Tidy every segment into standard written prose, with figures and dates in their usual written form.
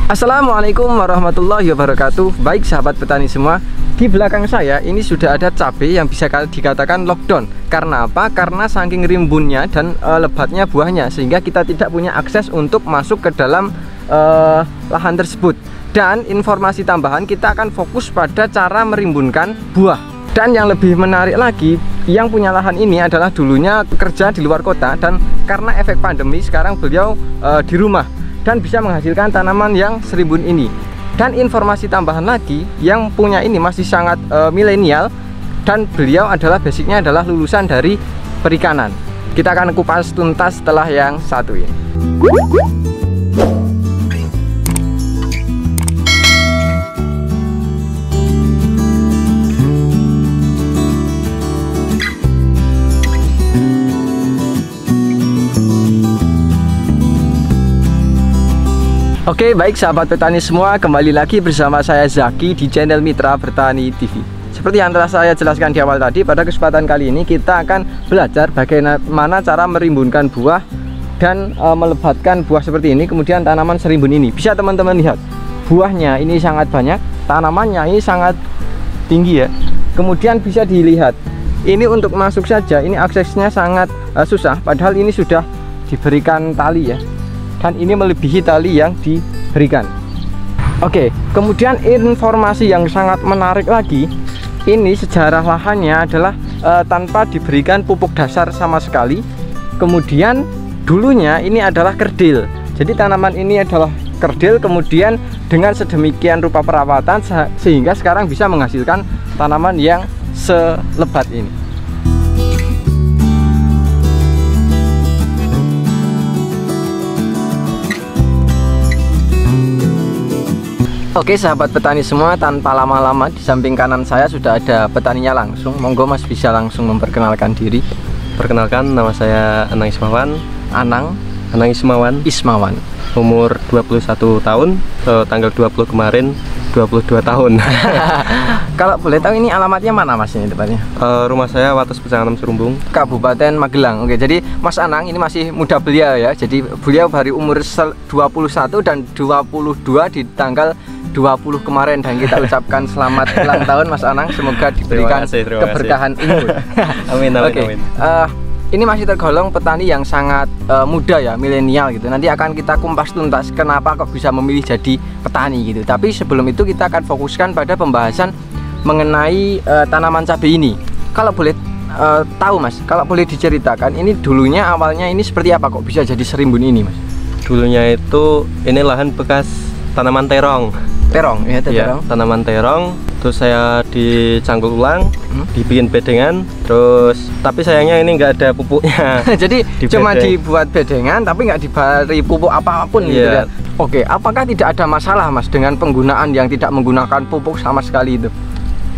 Assalamualaikum warahmatullahi wabarakatuh. Baik sahabat petani semua, di belakang saya ini sudah ada cabai yang bisa dikatakan lockdown. Karena apa? Karena saking rimbunnya dan lebatnya buahnya, sehingga kita tidak punya akses untuk masuk ke dalam lahan tersebut. Dan informasi tambahan, kita akan fokus pada cara merimbunkan buah. Dan yang lebih menarik lagi, yang punya lahan ini adalah dulunya bekerja di luar kota, dan karena efek pandemi sekarang beliau di rumah dan bisa menghasilkan tanaman yang serimbun ini. Dan informasi tambahan lagi, yang punya ini masih sangat milenial, dan beliau adalah basicnya adalah lulusan dari perikanan. Kita akan kupas tuntas setelah yang satu ini. Oke, baik sahabat petani semua, kembali lagi bersama saya Zaki di channel Mitra Bertani TV. Seperti yang telah saya jelaskan di awal tadi, pada kesempatan kali ini kita akan belajar bagaimana cara merimbunkan buah dan melebatkan buah seperti ini, kemudian tanaman serimbun ini. Bisa teman-teman lihat, buahnya ini sangat banyak, tanamannya ini sangat tinggi ya. Kemudian bisa dilihat, ini untuk masuk saja, ini aksesnya sangat susah, padahal ini sudah diberikan tali ya. Dan ini melebihi tali yang diberikan. Oke, kemudian informasi yang sangat menarik lagi, ini sejarah lahannya adalah tanpa diberikan pupuk dasar sama sekali. Kemudian dulunya ini adalah kerdil. Jadi tanaman ini adalah kerdil, kemudian dengan sedemikian rupa perawatan sehingga sekarang bisa menghasilkan tanaman yang selebat ini. Oke sahabat petani semua, tanpa lama-lama di samping kanan saya sudah ada petaninya langsung. Monggo Mas bisa langsung memperkenalkan diri. Perkenalkan, nama saya Anang Ismawan. Anang Ismawan. Umur 21 tahun, tanggal 20 kemarin 22 tahun. Kalau boleh tahu ini alamatnya mana Mas ini tepatnya? Rumah saya Wates Pecanganem Serumbung, Kabupaten Magelang. Oke, jadi Mas Anang ini masih muda belia ya. Jadi beliau baru umur 21 dan 22 di tanggal 20 kemarin, dan kita ucapkan selamat ulang tahun Mas Anang, semoga diberikan keberkahan umur. Amin. Oke. Ini masih tergolong petani yang sangat muda ya, milenial gitu. Nanti akan kita kumpas tuntas kenapa kok bisa memilih jadi petani gitu. Tapi sebelum itu kita akan fokuskan pada pembahasan mengenai tanaman cabai ini. Kalau boleh tahu Mas, kalau boleh diceritakan ini dulunya awalnya ini seperti apa kok bisa jadi serimbun ini Mas? Dulunya itu ini lahan bekas tanaman terong. Terong ya, terong. Tanaman terong. Terus saya dicanggul ulang, dibikin bedengan, terus tapi sayangnya ini nggak ada pupuknya. Jadi cuma dibuat bedengan tapi nggak diberi pupuk apapun gitu ya. Oke, apakah tidak ada masalah Mas dengan penggunaan yang tidak menggunakan pupuk sama sekali itu?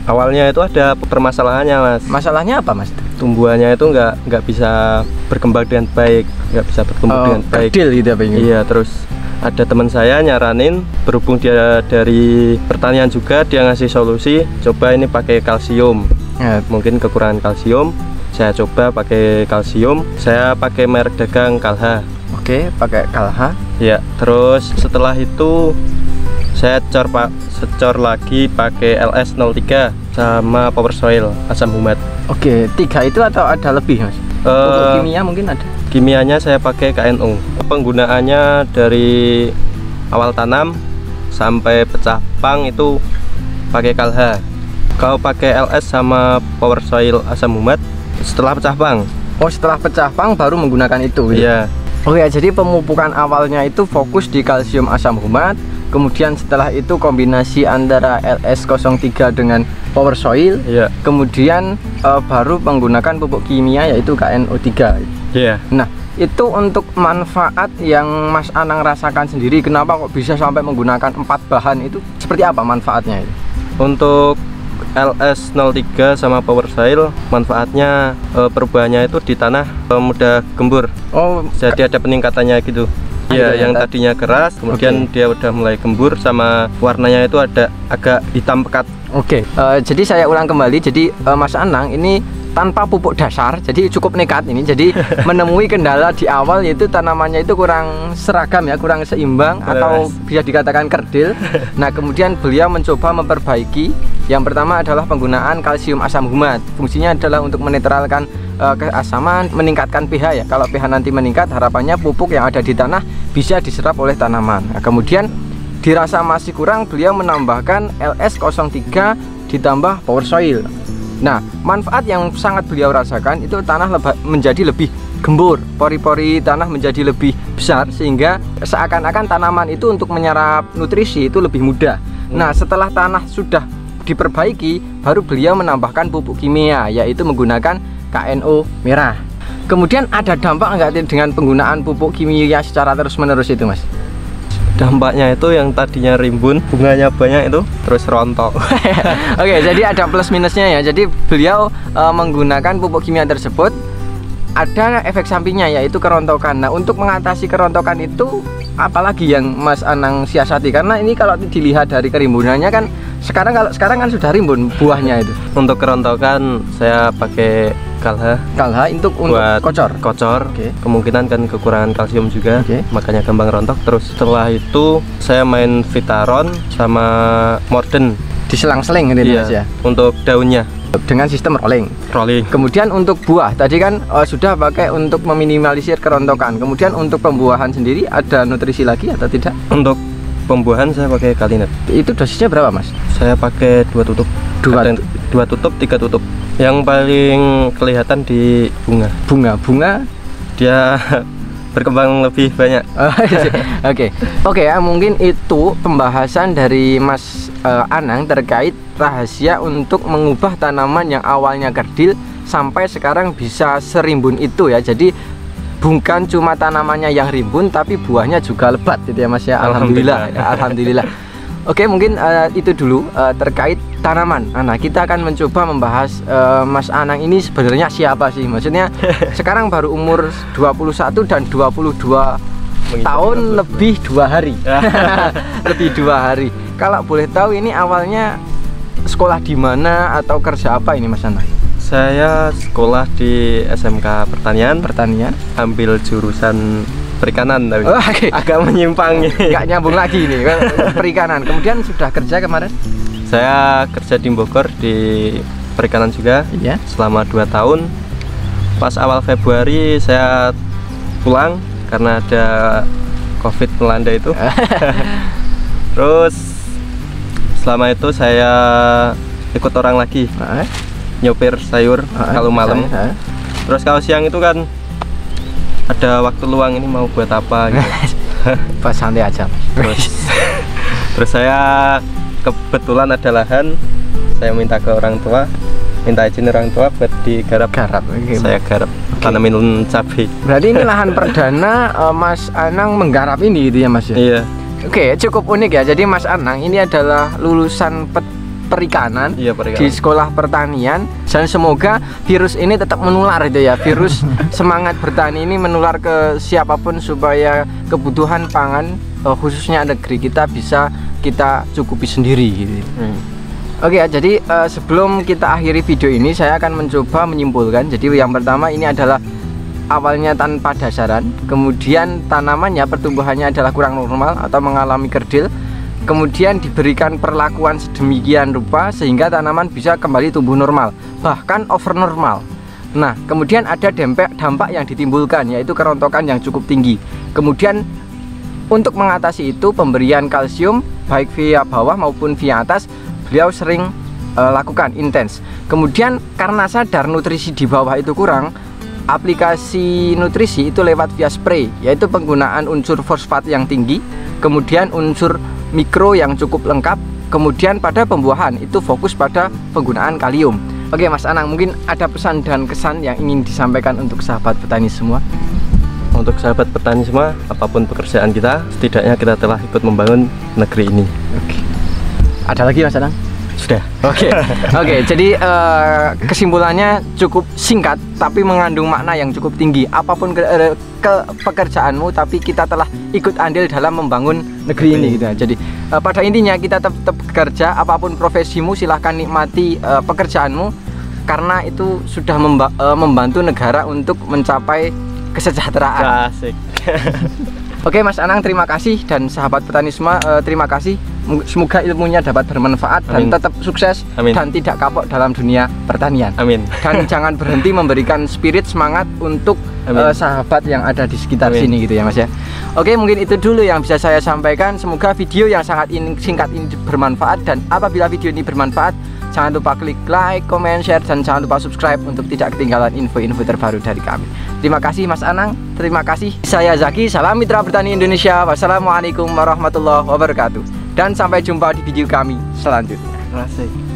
Awalnya itu ada permasalahannya Mas. Masalahnya apa Mas? Tumbuhannya itu nggak bisa berkembang dengan baik, nggak bisa bertumbuh dengan baik. Kecil gitu apa ini? Iya, terus ada teman saya nyaranin, berhubung dia dari pertanian juga, dia ngasih solusi, coba ini pakai kalsium ya. Mungkin kekurangan kalsium, saya coba pakai kalsium, saya pakai merek dagang Kalha. Oke, pakai Kalha ya. Terus setelah itu saya secor lagi pakai LS03 sama Power Soil asam humat. Oke, 3 itu atau ada lebih Mas? Untuk kimia mungkin ada? Kimianya saya pakai KNO. Penggunaannya dari awal tanam sampai pecah pang itu pakai Kalha. Kalau pakai LS sama Power Soil asam humat setelah pecah pang. Oh, setelah pecah pang baru menggunakan itu? Iya. Oke, jadi pemupukan awalnya itu fokus di kalsium asam humat. Kemudian setelah itu kombinasi antara LS03 dengan Power Soil. Iya. Kemudian baru menggunakan pupuk kimia yaitu KNO3. Iya. Nah, itu untuk manfaat yang Mas Anang rasakan sendiri, kenapa kok bisa sampai menggunakan 4 bahan itu? Seperti apa manfaatnya itu? Untuk LS03 sama Power Soil, manfaatnya perubahannya itu di tanah mudah gembur. Oh, jadi ada peningkatannya gitu. Iya, yang tadinya keras, kemudian dia udah mulai gembur, sama warnanya itu ada agak hitam pekat. Oke, jadi saya ulang kembali. Jadi Mas Anang ini tanpa pupuk dasar, jadi cukup nekat ini. Jadi menemui kendala di awal yaitu tanamannya itu kurang seragam ya, kurang seimbang atau bisa dikatakan kerdil. Nah, kemudian beliau mencoba memperbaiki. Yang pertama adalah penggunaan kalsium asam humat. Fungsinya adalah untuk menetralkan keasaman, meningkatkan pH ya. Kalau pH nanti meningkat, harapannya pupuk yang ada di tanah bisa diserap oleh tanaman. Nah, kemudian dirasa masih kurang, beliau menambahkan LS03 ditambah power soil. Nah, manfaat yang sangat beliau rasakan itu tanah menjadi lebih gembur, pori-pori tanah menjadi lebih besar, sehingga seakan-akan tanaman itu untuk menyerap nutrisi itu lebih mudah. Nah, setelah tanah sudah diperbaiki, baru beliau menambahkan pupuk kimia, yaitu menggunakan KNO merah. Kemudian ada dampak enggak dengan penggunaan pupuk kimia secara terus-menerus itu, Mas? Dampaknya itu yang tadinya rimbun, bunganya banyak itu terus rontok. Oke, jadi ada plus minusnya ya. Jadi beliau menggunakan pupuk kimia tersebut, ada efek sampingnya yaitu kerontokan. Nah, untuk mengatasi kerontokan itu apalagi yang Mas Anang siasati? Karena ini kalau dilihat dari kerimbunannya kan sekarang kan sudah rimbun buahnya itu. Untuk kerontokan saya pakai Kalha untuk kocor. Okay. Kemungkinan kan kekurangan kalsium juga, makanya gampang rontok. Terus setelah itu saya main Vitaron sama Morden, diselang-seling gitu Mas ya. Untuk daunnya dengan sistem rolling. Kemudian untuk buah tadi kan sudah pakai untuk meminimalisir kerontokan. Kemudian untuk pembuahan sendiri ada nutrisi lagi atau tidak? Untuk pembuahan saya pakai Kalinet. Itu dosisnya berapa, Mas? Saya pakai 2 tutup. 2 tutup, 3 tutup. Yang paling kelihatan di bunga dia berkembang lebih banyak. Oke ya, mungkin itu pembahasan dari Mas Anang terkait rahasia untuk mengubah tanaman yang awalnya kerdil sampai sekarang bisa serimbun itu ya. Jadi bukan cuma tanamannya yang rimbun, tapi buahnya juga lebat gitu ya, Mas ya. Alhamdulillah. Oke, mungkin itu dulu terkait tanaman. Nah, kita akan mencoba membahas Mas Anang ini sebenarnya siapa sih? Maksudnya sekarang baru umur 21 dan 22 tahun lebih 2 hari. Lebih 2 hari. Kalau boleh tahu ini awalnya sekolah di mana atau kerja apa ini, Mas Anang? Saya sekolah di SMK Pertanian, ambil jurusan perikanan, tapi agak menyimpang ini. Nggak nyambung lagi ini perikanan. Kemudian sudah kerja kemarin? Saya kerja di Bogor di perikanan juga, selama 2 tahun. Pas awal Februari saya pulang karena ada COVID melanda itu. Terus selama itu saya ikut orang lagi nyopir sayur kalau malam. Terus kalau siang itu kan ada waktu luang, ini mau buat apa gitu. Pas santai aja. Terus saya kebetulan ada lahan, saya minta ke orang tua, minta izin orang tua buat digarap. Saya garap, tanamin cabai. Berarti ini lahan perdana Mas Anang menggarap ini gitu ya, Mas ya? Iya. Oke, cukup unik ya. Jadi Mas Anang ini adalah lulusan perikanan, di sekolah pertanian, dan semoga virus ini tetap menular itu ya. Virus semangat bertani ini menular ke siapapun supaya kebutuhan pangan khususnya negeri kita bisa kita cukupi sendiri gitu. Oke ya, jadi sebelum kita akhiri video ini saya akan mencoba menyimpulkan. Jadi yang pertama ini adalah awalnya tanpa dasaran, kemudian tanamannya pertumbuhannya adalah kurang normal atau mengalami kerdil. Kemudian diberikan perlakuan sedemikian rupa sehingga tanaman bisa kembali tumbuh normal, bahkan over normal. Nah, kemudian ada dampak yang ditimbulkan, yaitu kerontokan yang cukup tinggi. Kemudian untuk mengatasi itu, pemberian kalsium baik via bawah maupun via atas beliau sering lakukan intens. Kemudian karena sadar nutrisi di bawah itu kurang, aplikasi nutrisi itu lewat via spray, yaitu penggunaan unsur fosfat yang tinggi, kemudian unsur mikro yang cukup lengkap, kemudian pada pembuahan itu fokus pada penggunaan kalium. Oke Mas Anang, mungkin ada pesan dan kesan yang ingin disampaikan untuk sahabat petani semua? Untuk sahabat petani semua, apapun pekerjaan kita, setidaknya kita telah ikut membangun negeri ini. Ada lagi Mas Anang? Sudah. Oke, jadi kesimpulannya cukup singkat tapi mengandung makna yang cukup tinggi. Apapun ke pekerjaanmu, tapi kita telah ikut andil dalam membangun negeri ini gitu. Jadi pada intinya kita tetap bekerja, apapun profesimu silahkan nikmati pekerjaanmu, karena itu sudah membantu negara untuk mencapai kesejahteraan. Asik. Oke Mas Anang, terima kasih, dan sahabat petani semua terima kasih. Semoga ilmunya dapat bermanfaat. Amin. Dan tetap sukses. Amin. Dan tidak kapok dalam dunia pertanian. Amin. Dan jangan berhenti memberikan spirit semangat untuk sahabat yang ada di sekitar sini gitu ya Mas ya. Oke, mungkin itu dulu yang bisa saya sampaikan. Semoga video yang sangat singkat ini bermanfaat, dan apabila video ini bermanfaat, jangan lupa klik like, comment, share, dan jangan lupa subscribe untuk tidak ketinggalan info-info terbaru dari kami. Terima kasih Mas Anang, terima kasih. Saya Zaki, salam Mitra Bertani Indonesia. Wassalamualaikum warahmatullahi wabarakatuh. Dan sampai jumpa di video kami selanjutnya. Asik.